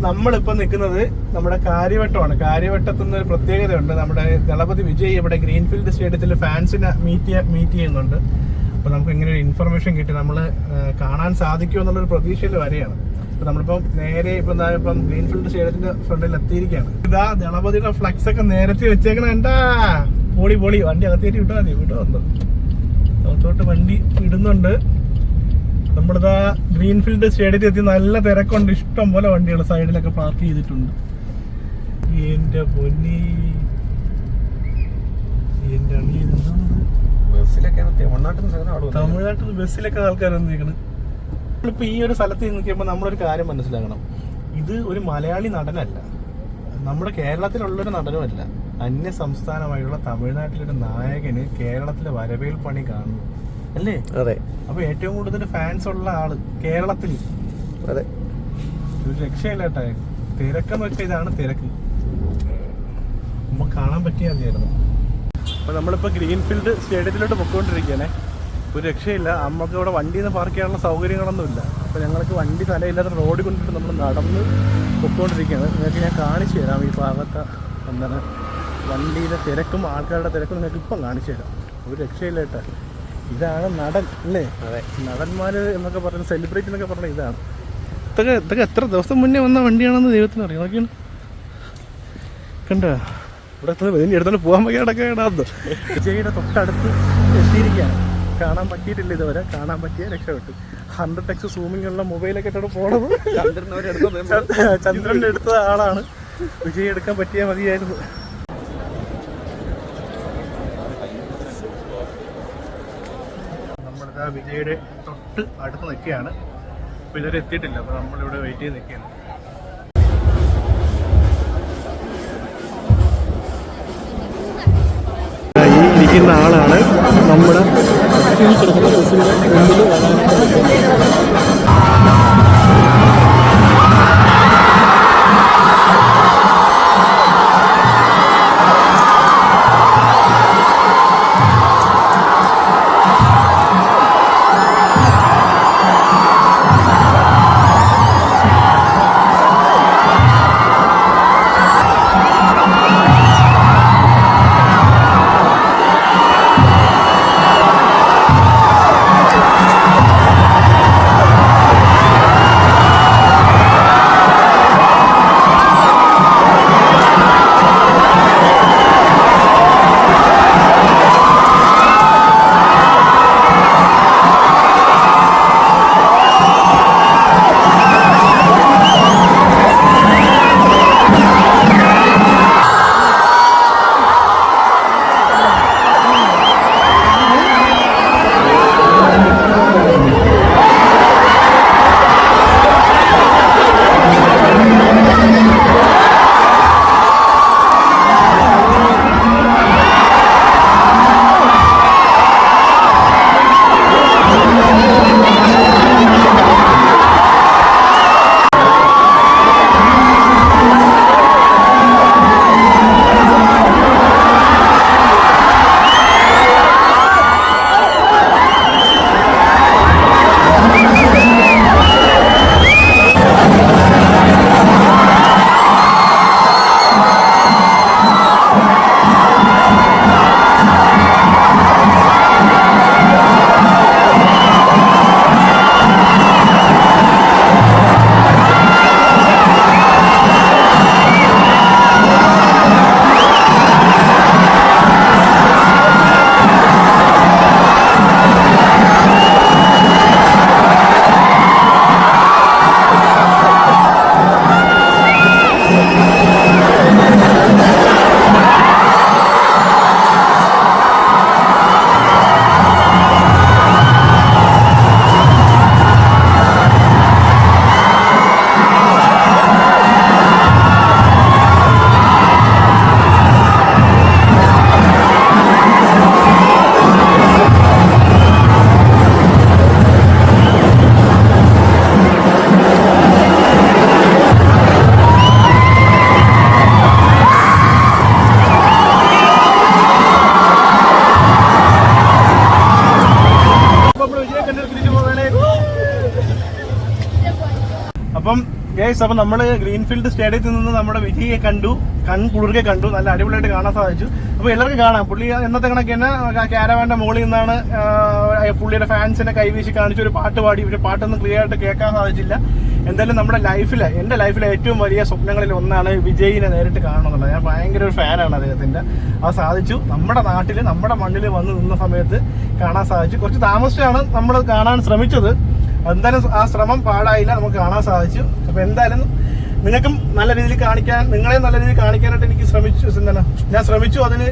നമ്മളിപ്പോൾ നിൽക്കുന്നത് നമ്മുടെ കാര്യവട്ടമാണ്. കാര്യവട്ടത്തു നിന്ന് ഒരു പ്രത്യേകതയുണ്ട്. നമ്മുടെ ദളപതി വിജയ് ഇവിടെ ഗ്രീൻഫീൽഡ് സ്റ്റേഡിയത്തിൽ ഫാൻസിനെ മീറ്റ് ചെയ്യുന്നുണ്ട്. അപ്പോൾ നമുക്ക് ഇങ്ങനെ ഒരു ഇൻഫർമേഷൻ കിട്ടി, നമ്മൾ കാണാൻ സാധിക്കുമോ എന്നുള്ളൊരു പ്രതീക്ഷയിൽ വരെയാണ്. അപ്പോൾ നമ്മളിപ്പം നേരെ ഇപ്പം ഗ്രീൻഫീൽഡ് സ്റ്റേഡിയത്തിന്റെ ഫ്രണ്ടിൽ എത്തിയിരിക്കുകയാണ്. ഇതാ ദളപതിയുടെ ഫ്ലക്സ് ഒക്കെ നേരത്തെ വെച്ചേക്കണ എന്താ പൊളി വണ്ടി അകത്തേക്ക് വിട്ടാൽ മതി. ഇവിടെ വന്നു അകത്തോട്ട് വണ്ടി ഇടുന്നുണ്ട്. നമ്മളിതാ ഗ്രീൻഫീൽഡ് സ്റ്റേഡിയത്തിൽ എത്തി. നല്ല തിരക്കുണ്ട്, ഇഷ്ടം പോലെ വണ്ടികൾ സൈഡിലൊക്കെ പാർക്ക് ചെയ്തിട്ടുണ്ട്. എന്റെ പൊന്നി, എന്റെ അണി തമിഴ്നാട്ടിൽ ബസ്സിലൊക്കെ ആൾക്കാർ വന്നിരിക്കണം. ഇപ്പൊ ഈ ഒരു സ്ഥലത്ത് നിൽക്കുമ്പോൾ നമ്മളൊരു കാര്യം മനസ്സിലാക്കണം, ഇത് ഒരു മലയാളി നടനല്ല, നമ്മുടെ കേരളത്തിലുള്ളൊരു നടനുമല്ല, അന്യ സംസ്ഥാനമായുള്ള തമിഴ്നാട്ടിലൊരു നായകന് കേരളത്തിലെ വരവേൽപ്പണി കാണുന്നു അല്ലേ? അതെ. അപ്പൊ ഏറ്റവും കൂടുതൽ ഫാൻസ് ഉള്ള ആള് കേരളത്തിൽ. അതെ, ഒരു രക്ഷയില്ല കേട്ടാ. തിരക്കെന്ന് വെച്ചാൽ ഇതാണ് തിരക്ക്. നമുക്ക് കാണാൻ പറ്റിയാൽ മതിയായിരുന്നു. അപ്പൊ നമ്മളിപ്പോ ഗ്രീൻഫീൽഡ് സ്റ്റേഡിയത്തിലോട്ട് പൊക്കോണ്ടിരിക്കുകയാണേ. ഒരു രക്ഷയില്ല. നമുക്ക് ഇവിടെ വണ്ടിയിൽ നിന്ന് പാർക്ക് ചെയ്യാനുള്ള സൗകര്യങ്ങളൊന്നുമില്ല. അപ്പോൾ ഞങ്ങൾക്ക് വണ്ടി തലയില്ലാത്ത റോഡിൽ കൊണ്ടിട്ട് നമ്മൾ നടന്ന് പൊക്കോണ്ടിരിക്കുകയാണ്. നിങ്ങൾക്ക് ഞാൻ കാണിച്ചു തരാം. ഈ ഭാഗത്ത് എന്താണ് വണ്ടിയിലെ തിരക്കും ആൾക്കാരുടെ തിരക്കും നിങ്ങൾക്ക് ഇപ്പം കാണിച്ചു തരാം. ഒരു രക്ഷയില്ല കേട്ടോ. ഇതാണ് നടൻ അല്ലേ? അതെ, നടന്മാർ എന്നൊക്കെ പറയുന്നത്, സെലിബ്രിറ്റി എന്നൊക്കെ പറഞ്ഞാൽ ഇതാണ്. ഇതൊക്കെ എത്ര ദിവസം മുന്നേ വന്ന വണ്ടിയാണെന്ന് ദൈവത്തിന് അറിയാം. നോക്കിയാണ് കണ്ടോ, ഇവിടെ എടുത്തോണ്ട് പോകാൻ വയ്യാടൊക്കെ ഇടാത്തത്. വിജയുടെ തൊട്ടടുത്ത് എത്തിയിരിക്കുകയാണ്. കാണാൻ പറ്റിയിട്ടില്ല ഇതുവരെ. കാണാൻ പറ്റിയ രക്ഷപ്പെട്ടു. 100x സൂമിംഗ് ഉള്ള മൊബൈലൊക്കെ ഇട്ടോട് പോണത് ചന്ദ്രൻ്റെ എടുത്ത ആളാണ്. വിജയ് എടുക്കാൻ പറ്റിയാൽ മതിയായിരുന്നു. നമ്മളിതാ വിജയുടെ തൊട്ട് അടുത്ത് നിൽക്കുകയാണ്. അപ്പോൾ ഇതുവരെ എത്തിയിട്ടില്ല. അപ്പോൾ നമ്മളിവിടെ വെയിറ്റ് ചെയ്ത് നിൽക്കുകയാണ്. ഇരിക്കുന്ന ആളാണ് നമ്മുടെ മുമ്പിൽ ഗൈസ്, അപ്പൊ നമ്മള് ഗ്രീൻഫീൽഡ് സ്റ്റേഡിയത്തിൽ നിന്ന് നമ്മുടെ വിജയെ കണ്ടു, കൺകുളിർക്കെ കണ്ടു, നല്ല അടിപൊളിയായിട്ട് കാണാൻ സാധിച്ചു. അപ്പൊ എല്ലാവർക്കും കാണാം, പുള്ളി എന്നത്തെ കണക്ക് തന്നെ ക്യാരവാന്റെ മുകളിൽ നിന്നാണ് പുള്ളിയുടെ ഫാൻസിനെ കൈവീശി കാണിച്ച് ഒരു പാട്ട് പാടി. പക്ഷെ പാട്ടൊന്നും ക്ലിയർ ആയിട്ട് കേൾക്കാൻ സാധിച്ചില്ല. എന്തായാലും നമ്മുടെ ലൈഫിലെ, എന്റെ ലൈഫിലെ ഏറ്റവും വലിയ സ്വപ്നങ്ങളിൽ ഒന്നാണ് വിജയിനെ നേരിട്ട് കാണണം എന്നുള്ളത്. ഞാൻ ഭയങ്കര ഒരു ഫാനാണ് അദ്ദേഹത്തിന്റെ. അത് സാധിച്ചു. നമ്മുടെ നാട്ടില്, നമ്മുടെ മണ്ണിൽ വന്ന് നിന്ന സമയത്ത് കാണാൻ സാധിച്ചു. കുറച്ച് താമസിച്ചാണ് നമ്മൾ കാണാൻ ശ്രമിച്ചത്. എന്തായാലും ആ ശ്രമം പാഴായില്ല, നമുക്ക് കാണാൻ സാധിച്ചു. അപ്പൊ എന്തായാലും നിങ്ങൾക്കും നല്ല രീതിയിൽ കാണിക്കാൻ, നിങ്ങളെ നല്ല രീതിയിൽ കാണിക്കാനായിട്ട് എനിക്ക് ഞാൻ ശ്രമിച്ചു, അതിന്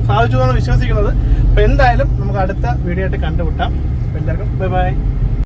സാധിച്ചു എന്നാണ് വിശ്വസിക്കുന്നത്. അപ്പൊ എന്തായാലും നമുക്ക് അടുത്ത വീഡിയോ ആയിട്ട് കണ്ടുമുട്ടാം. എല്ലാവർക്കും ബൈ ബൈ.